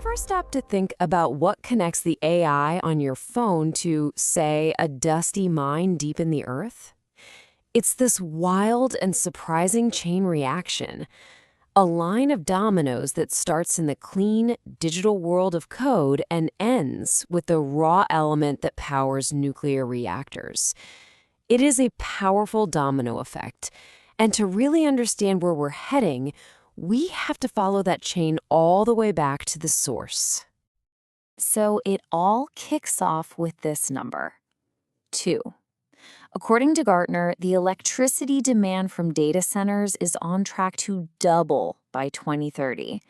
ever stop to think about what connects the AI on your phone to, say, a dusty mine deep in the earth? It's this wild and surprising chain reaction, a line of dominoes that starts in the clean, digital world of code and ends with the raw element that powers nuclear reactors. It is a powerful domino effect, and to really understand where we're heading, we have to follow that chain all the way back to the source. So it all kicks off with this number, 2. According to Gartner, the electricity demand from data centers is on track to double by 2030.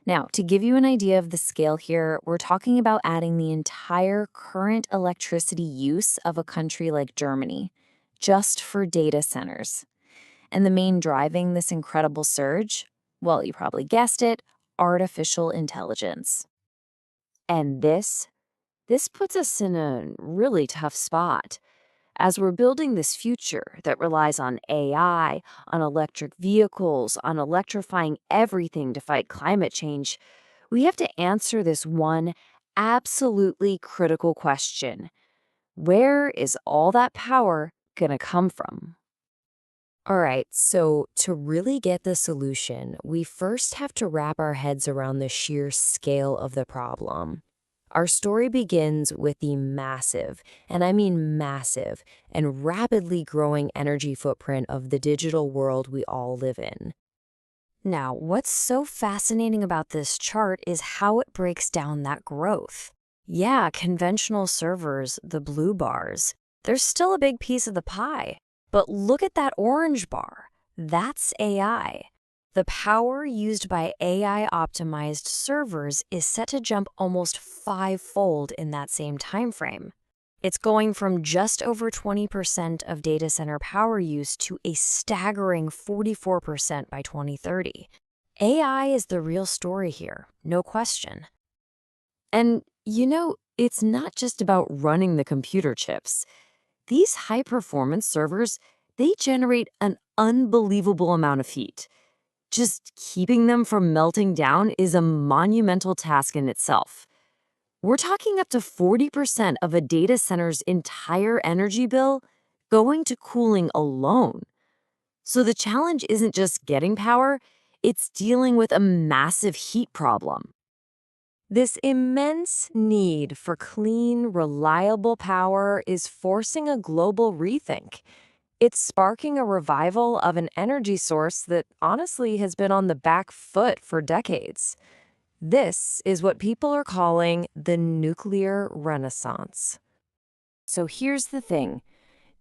Now, to give you an idea of the scale here, we're talking about adding the entire current electricity use of a country like Germany, just for data centers. And the main driving this incredible surge? Well, you probably guessed it, artificial intelligence. And this puts us in a really tough spot. As we're building this future that relies on AI, on electric vehicles, on electrifying everything to fight climate change, we have to answer this one absolutely critical question. Where is all that power going to come from? All right, so to really get the solution, we first have to wrap our heads around the sheer scale of the problem. Our story begins with the massive, and I mean massive, and rapidly growing energy footprint of the digital world we all live in. Now, what's so fascinating about this chart is how it breaks down that growth. Yeah, conventional servers, the blue bars, they're still a big piece of the pie. But look at that orange bar. That's AI. The power used by AI-optimized servers is set to jump almost 5-fold in that same time frame. It's going from just over 20% of data center power use to a staggering 44% by 2030. AI is the real story here, no question. And, it's not just about running the computer chips. These high-performance servers, they generate an unbelievable amount of heat. Just keeping them from melting down is a monumental task in itself. We're talking up to 40% of a data center's entire energy bill going to cooling alone. So the challenge isn't just getting power, it's dealing with a massive heat problem. This immense need for clean, reliable power is forcing a global rethink. It's sparking a revival of an energy source that honestly has been on the back foot for decades. This is what people are calling the nuclear renaissance. So here's the thing.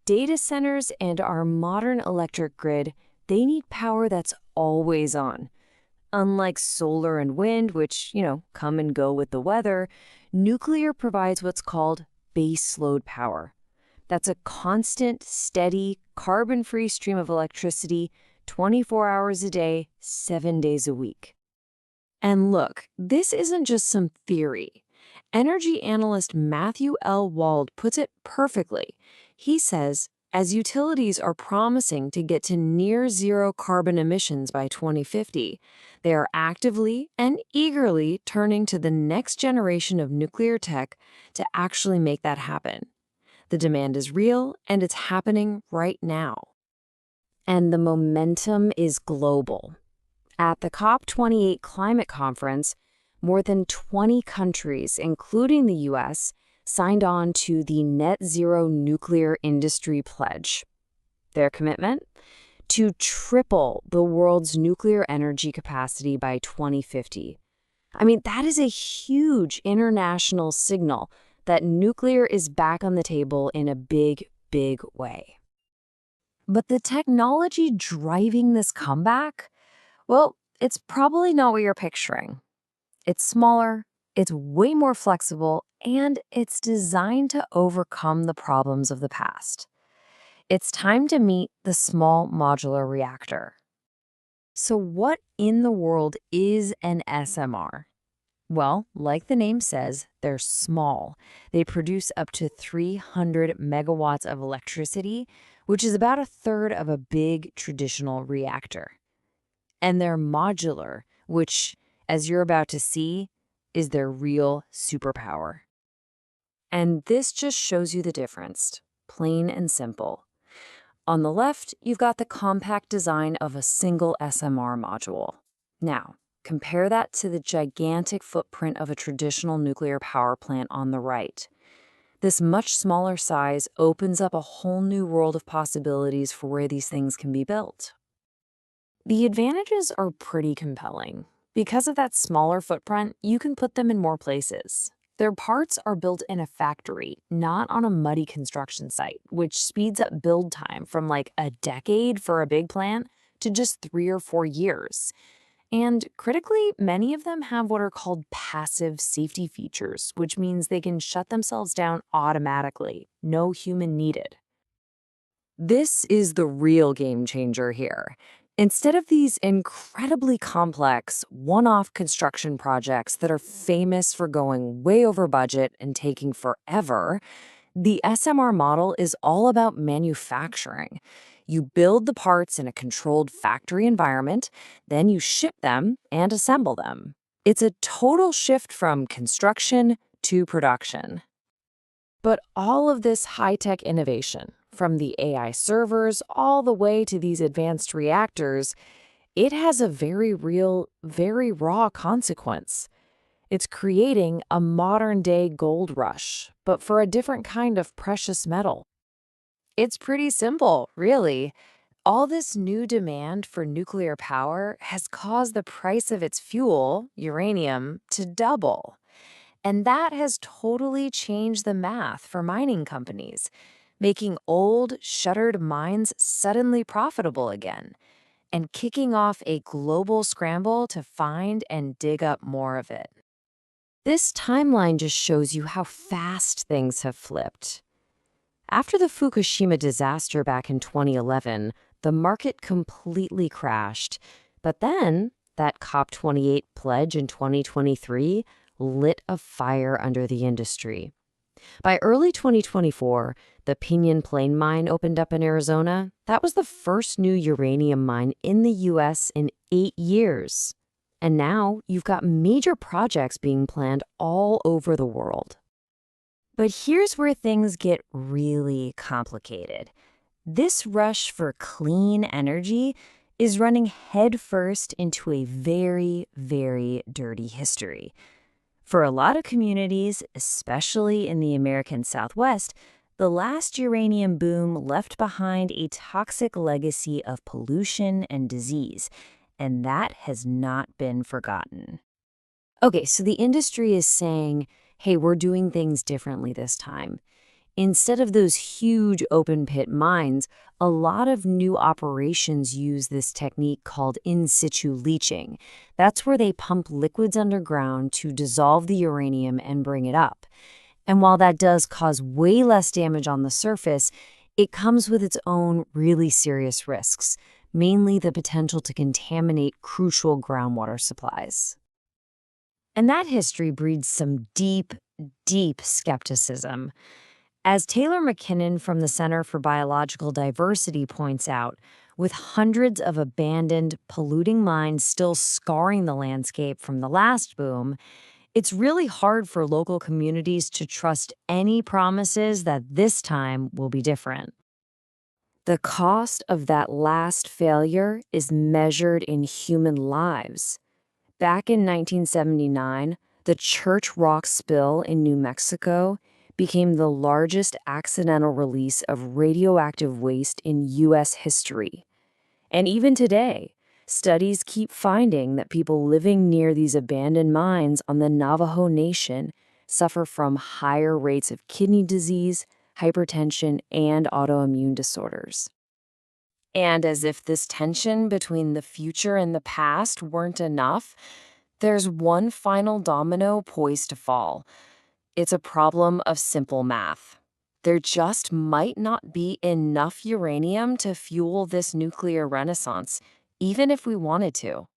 Data centers and our modern electric grid, they need power that's always on. Unlike solar and wind, which, come and go with the weather, nuclear provides what's called baseload power. That's a constant, steady, carbon-free stream of electricity 24 hours a day, 7 days a week. And look, this isn't just some theory. Energy analyst Matthew L. Wald puts it perfectly. He says, as utilities are promising to get to near zero carbon emissions by 2050, they are actively and eagerly turning to the next generation of nuclear tech to actually make that happen. The demand is real, and it's happening right now. And the momentum is global. At the COP28 climate conference, more than 20 countries, including the U.S., signed on to the Net Zero Nuclear Industry Pledge. Their commitment? To triple the world's nuclear energy capacity by 2050. That is a huge international signal that nuclear is back on the table in a big, big way. But the technology driving this comeback? Well, it's probably not what you're picturing. It's smaller, it's way more flexible, and it's designed to overcome the problems of the past. It's time to meet the small modular reactor. So what in the world is an SMR? Well, like the name says, they're small. They produce up to 300 megawatts of electricity, which is about a third of a big traditional reactor. And they're modular, which, as you're about to see, is their real superpower. And this just shows you the difference, plain and simple. On the left, you've got the compact design of a single SMR module. Now, compare that to the gigantic footprint of a traditional nuclear power plant on the right. This much smaller size opens up a whole new world of possibilities for where these things can be built. The advantages are pretty compelling. Because of that smaller footprint, you can put them in more places. Their parts are built in a factory, not on a muddy construction site, which speeds up build time from like a decade for a big plant to just 3 or 4 years. And critically, many of them have what are called passive safety features, which means they can shut themselves down automatically, no human needed. This is the real game changer here. Instead of these incredibly complex, one-off construction projects that are famous for going way over budget and taking forever, the SMR model is all about manufacturing. You build the parts in a controlled factory environment, then you ship them and assemble them. It's a total shift from construction to production. But all of this high-tech innovation, from the AI servers all the way to these advanced reactors, it has a very real, very raw consequence. It's creating a modern-day gold rush, but for a different kind of precious metal. It's pretty simple, really. All this new demand for nuclear power has caused the price of its fuel, uranium, to double. And that has totally changed the math for mining companies, making old, shuttered mines suddenly profitable again, and kicking off a global scramble to find and dig up more of it. This timeline just shows you how fast things have flipped. After the Fukushima disaster back in 2011, the market completely crashed. But then, that COP28 pledge in 2023 lit a fire under the industry. By early 2024, the Pinyon Plain mine opened up in Arizona. That was the first new uranium mine in the U.S. in 8 years. And now you've got major projects being planned all over the world. But here's where things get really complicated. This rush for clean energy is running headfirst into a very, very dirty history. For a lot of communities, especially in the American Southwest, the last uranium boom left behind a toxic legacy of pollution and disease, and that has not been forgotten. Okay, so the industry is saying, hey, we're doing things differently this time. Instead of those huge open pit mines, a lot of new operations use this technique called in situ leaching. That's where they pump liquids underground to dissolve the uranium and bring it up. And while that does cause way less damage on the surface, it comes with its own really serious risks, mainly the potential to contaminate crucial groundwater supplies. And that history breeds some deep, deep skepticism. As Taylor McKinnon from the Center for Biological Diversity points out, with hundreds of abandoned, polluting mines still scarring the landscape from the last boom, it's really hard for local communities to trust any promises that this time will be different. The cost of that last failure is measured in human lives. Back in 1979, the Church Rock spill in New Mexico became the largest accidental release of radioactive waste in U.S. history. And even today, studies keep finding that people living near these abandoned mines on the Navajo Nation suffer from higher rates of kidney disease, hypertension, and autoimmune disorders. And as if this tension between the future and the past weren't enough, there's one final domino poised to fall. It's a problem of simple math. There just might not be enough uranium to fuel this nuclear renaissance, even if we wanted to.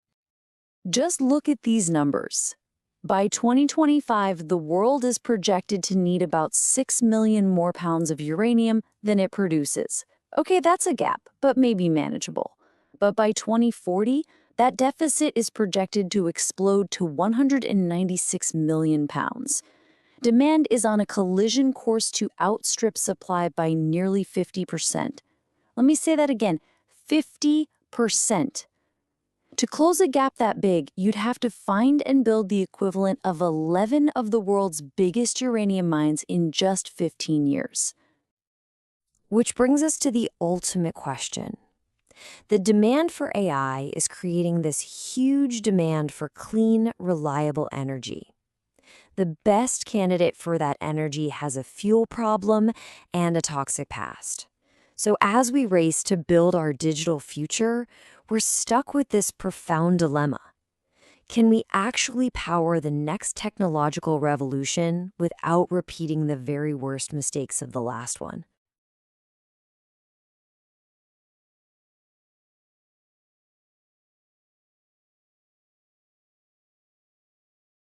Just look at these numbers. By 2025, the world is projected to need about 6 million more pounds of uranium than it produces. Okay, that's a gap, but maybe manageable. But by 2040, That deficit is projected to explode to 196 million pounds. Demand is on a collision course to outstrip supply by nearly 50%. Let me say that again, 50%. To close a gap that big, you'd have to find and build the equivalent of 11 of the world's biggest uranium mines in just 15 years. Which brings us to the ultimate question. The demand for AI is creating this huge demand for clean, reliable energy. The best candidate for that energy has a fuel problem and a toxic past. So as we race to build our digital future, we're stuck with this profound dilemma. Can we actually power the next technological revolution without repeating the very worst mistakes of the last one?